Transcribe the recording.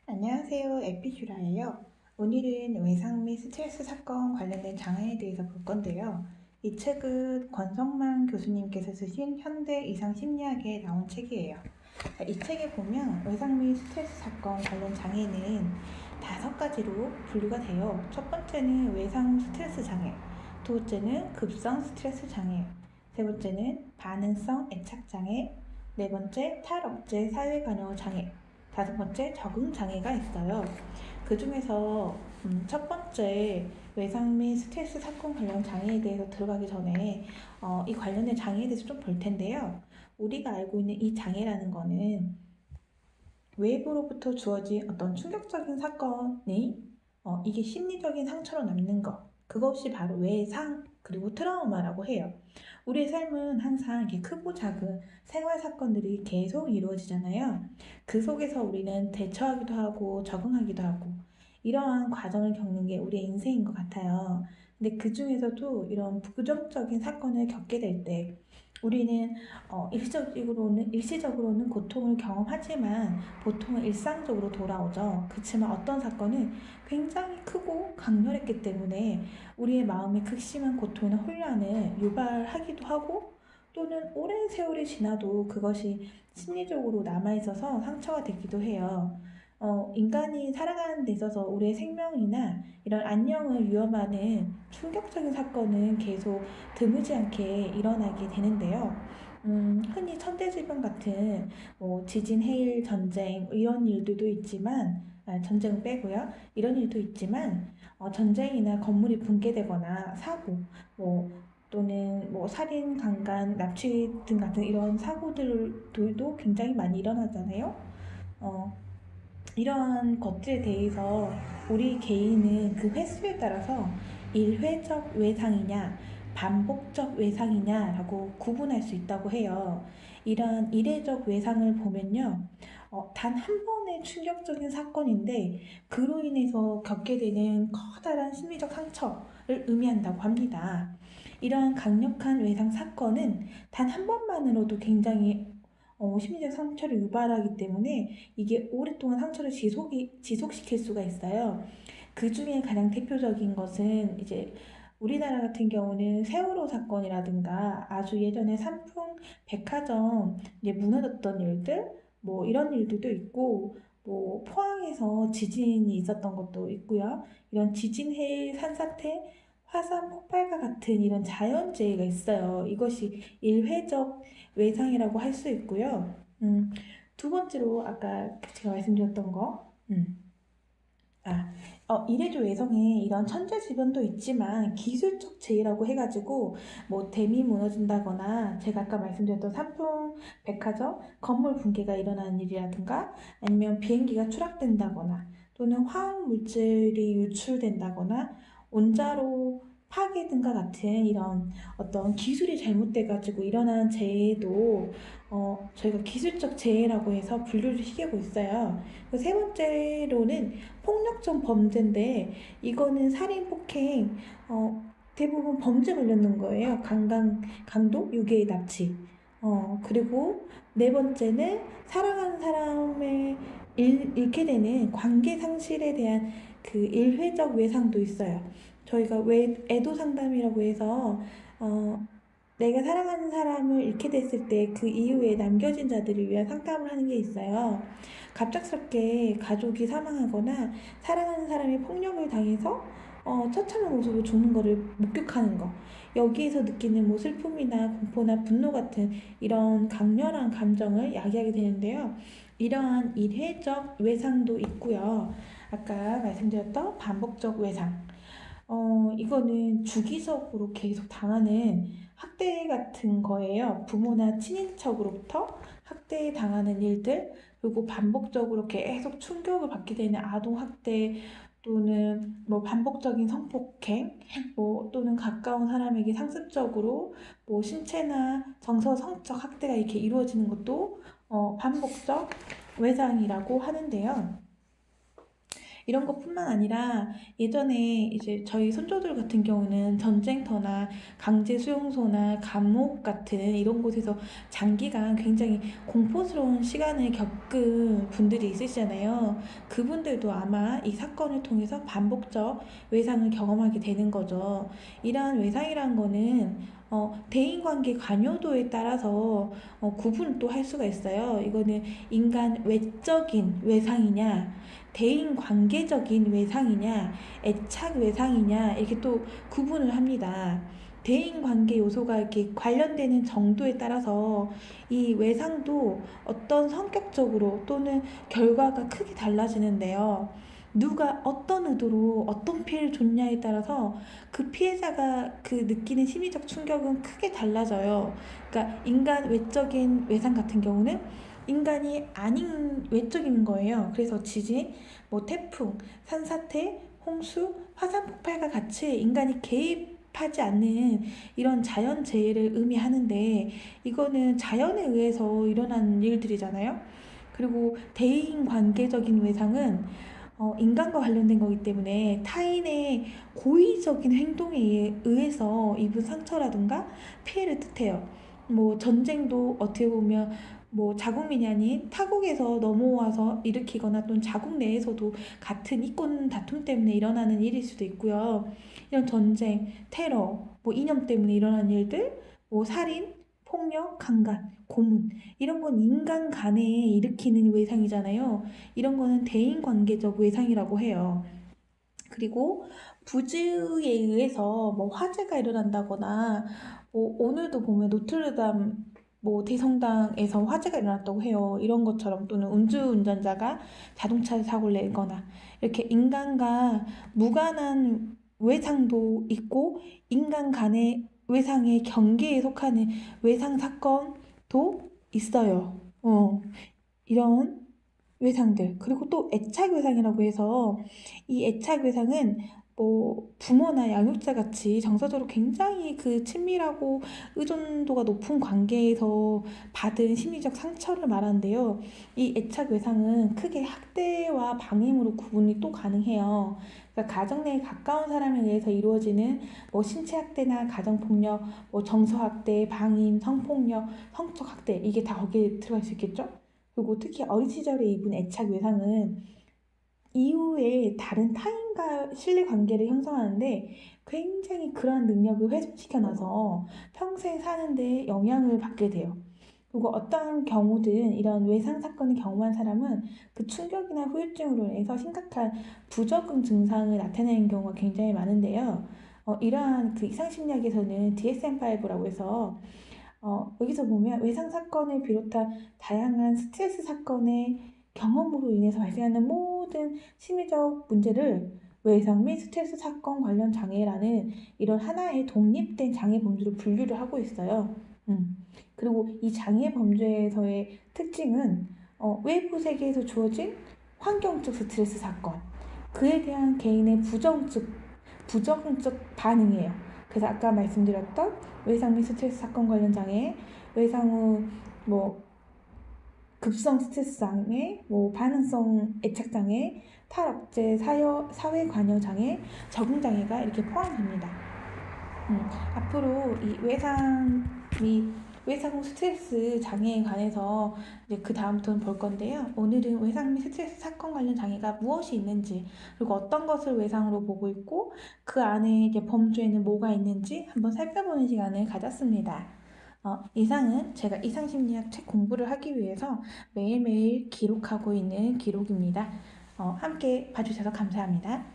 안녕하세요. 에피큐라예요. 오늘은 외상 및 스트레스 사건 관련된 장애에 대해서 볼 건데요. 이 책은 권성만 교수님께서 쓰신 현대 이상 심리학에 나온 책이에요. 이 책에 보면 외상 및 스트레스 사건 관련 장애는 5가지로 분류가 돼요. 첫 번째는 외상 스트레스 장애, 두 번째는 급성 스트레스 장애, 세 번째는 반응성 애착 장애, 네 번째 탈억제 사회관여 장애, 다섯 번째 적응 장애가 있어요. 그 중에서 첫 번째 외상 및 스트레스 사건 관련 장애에 대해서 들어가기 전에 이 관련된 장애에 대해서 좀 볼 텐데요. 우리가 알고 있는 이 장애라는 거는 외부로부터 주어진 어떤 충격적인 사건이 이게 심리적인 상처로 남는 것, 그것이 바로 외상 그리고 트라우마라고 해요. 우리의 삶은 항상 이렇게 크고 작은 생활 사건들이 계속 이루어지잖아요. 그 속에서 우리는 대처하기도 하고 적응하기도 하고 이러한 과정을 겪는 게 우리의 인생인 것 같아요. 근데 그 중에서도 이런 부정적인 사건을 겪게 될 때 우리는 일시적으로는 고통을 경험하지만 보통은 일상적으로 돌아오죠. 그렇지만 어떤 사건은 굉장히 크고 강렬했기 때문에 우리의 마음에 극심한 고통이나 혼란을 유발하기도 하고 또는 오랜 세월이 지나도 그것이 심리적으로 남아있어서 상처가 되기도 해요. 인간이 살아가는 데 있어서 우리의 생명이나 이런 안녕을 위협하는 충격적인 사건은 계속 드물지 않게 일어나게 되는데요. 흔히 천재지변 같은 지진, 해일, 전쟁 이런 일들도 있지만 전쟁은 빼고요. 이런 일도 있지만 전쟁이나 건물이 붕괴되거나 사고 뭐 또는 살인, 강간, 납치 등 같은 이런 사고들도 굉장히 많이 일어나잖아요. 어, 이러한 것들에 대해서 우리 개인은 그 횟수에 따라서 일회적 외상이냐, 반복적 외상이냐라고 구분할 수 있다고 해요. 이러한 일회적 외상을 보면요, 단 한 번의 충격적인 사건인데 그로 인해서 겪게 되는 커다란 심리적 상처를 의미한다고 합니다. 이러한 강력한 외상 사건은 단 한 번만으로도 굉장히 심리적 상처를 유발하기 때문에 이게 오랫동안 상처를 지속시킬 수가 있어요. 그 중에 가장 대표적인 것은 이제 우리나라 같은 경우는 세월호 사건이라든가 아주 예전에 삼풍 백화점 이제 무너졌던 일들 이런 일들도 있고 포항에서 지진이 있었던 것도 있고요. 이런 지진, 해일, 산사태, 화산 폭발과 같은 이런 자연재해가 있어요. 이것이 일회적 외상이라고 할 수 있고요. 두 번째로 아까 제가 말씀드렸던 거, 이래조 외성에 이런 천재지변도 있지만 기술적 재해라고 해가지고 댐이 무너진다거나 제가 아까 말씀드렸던 삼풍 백화점 건물 붕괴가 일어나는 일이라든가 아니면 비행기가 추락된다거나 또는 화학 물질이 유출된다거나 원자로 파괴 등과 같은 이런 어떤 기술이 잘못돼가지고 일어나는 재해도 저희가 기술적 재해라고 해서 분류를 시키고 있어요. 세 번째로는 폭력적 범죄인데 이거는 살인, 폭행, 대부분 범죄 관련된 거예요. 강도, 유괴, 납치. 그리고 네 번째는 사랑하는 사람을 잃게 되는 관계 상실에 대한 그 일회적 외상도 있어요. 저희가 애도 상담이라고 해서 어, 내가 사랑하는 사람을 잃게 됐을 때 그 이후에 남겨진 자들을 위한 상담을 하는 게 있어요. 갑작스럽게 가족이 사망하거나 사랑하는 사람이 폭력을 당해서 처참한 모습으로 죽는 것을 목격하는 거. 여기에서 느끼는 슬픔이나 공포나 분노 같은 이런 강렬한 감정을 야기하게 되는데요. 이러한 일회적 외상도 있고요. 아까 말씀드렸던 반복적 외상. 이거는 주기적으로 계속 당하는 학대 같은 거예요. 부모나 친인척으로부터 학대 당하는 일들, 그리고 반복적으로 계속 충격을 받게 되는 아동학대 또는 반복적인 성폭행, 또는 가까운 사람에게 상습적으로 신체나 정서, 성적 학대가 이렇게 이루어지는 것도 반복적 외상이라고 하는데요. 이런 것뿐만 아니라 예전에 이제 저희 손조들 같은 경우는 전쟁터나 강제 수용소나 감옥 같은 이런 곳에서 장기간 굉장히 공포스러운 시간을 겪은 분들이 있으시잖아요. 그분들도 아마 이 사건을 통해서 반복적 외상을 경험하게 되는 거죠. 이러한 외상이란 거는 대인관계 관여도에 따라서 구분을 또 할 수가 있어요. 이거는 인간 외적인 외상이냐, 대인관계적인 외상이냐, 애착 외상이냐, 이렇게 또 구분을 합니다. 대인관계 요소가 이렇게 관련되는 정도에 따라서 이 외상도 어떤 성격적으로 또는 결과가 크게 달라지는데요. 누가 어떤 의도로 어떤 피해를 줬냐에 따라서 그 피해자가 그 느끼는 심리적 충격은 크게 달라져요. 그러니까 인간 외적인 외상 같은 경우는 인간이 아닌 외적인 거예요. 그래서 지진, 뭐 태풍, 산사태, 홍수, 화산 폭발과 같이 인간이 개입하지 않는 이런 자연재해를 의미하는데 이거는 자연에 의해서 일어난 일들이잖아요. 그리고 대인관계적인 외상은 인간과 관련된 거기 때문에 타인의 고의적인 행동에 의해서 입은 상처라든가 피해를 뜻해요. 뭐 전쟁도 어떻게 보면 뭐 자국민이 아닌 타국에서 넘어와서 일으키거나 또는 자국 내에서도 같은 이권 다툼 때문에 일어나는 일일 수도 있고요. 이런 전쟁, 테러, 뭐 이념 때문에 일어나는 일들, 뭐 살인, 폭력, 강간, 고문 이런 건 인간 간에 일으키는 외상이잖아요. 이런 거는 대인관계적 외상이라고 해요. 그리고 부주의에 의해서 뭐 화재가 일어난다거나 뭐 오늘도 보면 노트르담 뭐 대성당에서 화재가 일어났다고 해요. 이런 것처럼 또는 음주운전자가 자동차 사고를 내거나 이렇게 인간과 무관한 외상도 있고 인간 간의 외상의 경계에 속하는 외상 사건도 있어요. 이런 외상들. 그리고 또 애착 외상이라고 해서 이 애착 외상은 뭐 부모나 양육자 같이 정서적으로 굉장히 그 친밀하고 의존도가 높은 관계에서 받은 심리적 상처를 말하는데요. 이 애착 외상은 크게 학대와 방임으로 구분이 또 가능해요. 그러니까 가정 내에 가까운 사람에 의해서 이루어지는 뭐 신체 학대나 가정 폭력, 뭐 정서 학대, 방임, 성폭력, 성적 학대 이게 다 거기에 들어갈 수 있겠죠? 그리고 특히 어린 시절에 입은 애착 외상은 이후에 다른 타인과 신뢰 관계를 형성하는데 굉장히 그러한 능력을 훼손시켜놔서 평생 사는데 영향을 받게 돼요. 그리고 어떤 경우든 이런 외상 사건을 경험한 사람은 그 충격이나 후유증으로 인해서 심각한 부적응 증상을 나타내는 경우가 굉장히 많은데요. 이러한 그 이상심리학에서는 DSM-5라고 해서 여기서 보면 외상 사건을 비롯한 다양한 스트레스 사건의 경험으로 인해서 발생하는 모든 심리적 문제를 외상 및 스트레스 사건 관련 장애라는 이런 하나의 독립된 장애 범주로 분류를 하고 있어요. 그리고 이 장애 범주에서의 특징은 외부 세계에서 주어진 환경적 스트레스 사건, 그에 대한 개인의 부정적 반응이에요. 그래서 아까 말씀드렸던 외상 및 스트레스 사건 관련 장애, 외상 후 뭐 급성 스트레스 장애, 뭐 반응성 애착 장애, 탈억제 사회 관여 장애, 적응 장애가 이렇게 포함됩니다. 앞으로 이 외상 및 외상 후 스트레스 장애에 관해서 이제 그 다음부터는 볼 건데요. 오늘은 외상 및 스트레스 사건 관련 장애가 무엇이 있는지, 그리고 어떤 것을 외상으로 보고 있고, 그 안에 이제 범주에는 뭐가 있는지 한번 살펴보는 시간을 가졌습니다. 이상은 제가 이상심리학 책 공부를 하기 위해서 매일매일 기록하고 있는 기록입니다. 함께 봐주셔서 감사합니다.